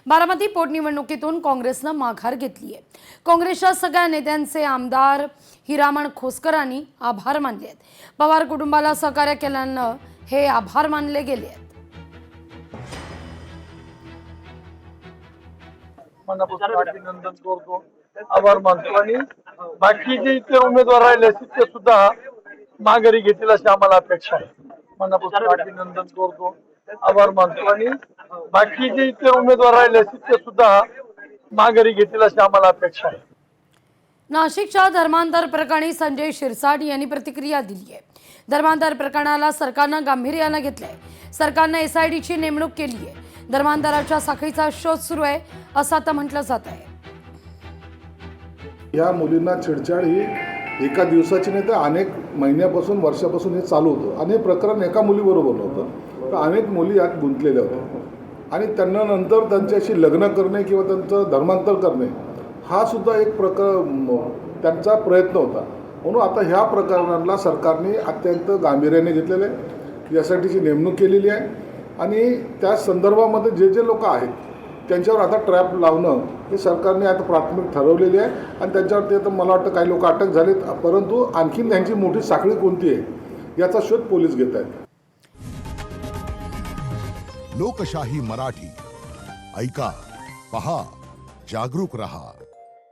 बारामती पोटनिवडणुकीतून काँग्रेसनं माघार घेतली आहे। काँग्रेसच्या सगळ्या नेत्यांचे आमदार हिरामण खोसकरांनी आभार मानले आहेत। पवार कुटुंबाला सहकार्य केल्यानं हे आभार मानले गेले आहेत। मनापासून अभिनंदन करतो, आभार मानतो आणि बाकीचे इतर उमेदवार राहिले ते सुद्धा माघारी घेतील अशी आम्हाला अपेक्षा आहे। मनापासून अभिनंदन करतो, आभार मानतो आणि बाकीचे इतर उमेदवार राहिले ते सुद्धा माघारी घेतील अशी आम्हाला अपेक्षा आहे। नाशिकच्या धर्मांतर प्रकरणी संजय शिरसाट यांनी प्रतिक्रिया दिली आहे। धर्मांतर प्रकरणाला सरकारनं गांभीर्यानं घेतलंय। सरकारनं एसआयटीची नेमणूक केली आहे। धर्मांतराच्या साखळीचा शोध सुरू आहे असं आता म्हटलं जात आहे। या मुलींना छेडछाड ही एका दिवसाची नाही तर अनेक महिन्यापासून वर्षापासून हे चालू होतं। अनेक प्रकरण एका मुलीबरोबर नव्हतं, तर अनेक मुली यात गुंतलेल्या होत्या आणि त्यांना नंतर त्यांच्याशी लग्न करणे किंवा त्यांचं धर्मांतर करणे हा सुद्धा एक त्यांचा प्रयत्न होता। म्हणून आता ह्या प्रकरणाला सरकारने अत्यंत गांभीर्याने घेतलेलं आहे। यासाठीची नेमणूक केलेली आहे आणि त्या संदर्भामध्ये जे जे लोक आहेत त्यांच्यावर आता ट्रॅप लावणं हे सरकारने आता प्राथमिक ठरवलेली आहे आणि त्यांच्यावरती आता मला वाटतं काही लोक अटक झालेत, परंतु आणखीन त्यांची मोठी साखळी कोणती आहे याचा शोध पोलीस घेत आहेत। लोकशाही मराठी ऐका, पहा, जागरूक रहा।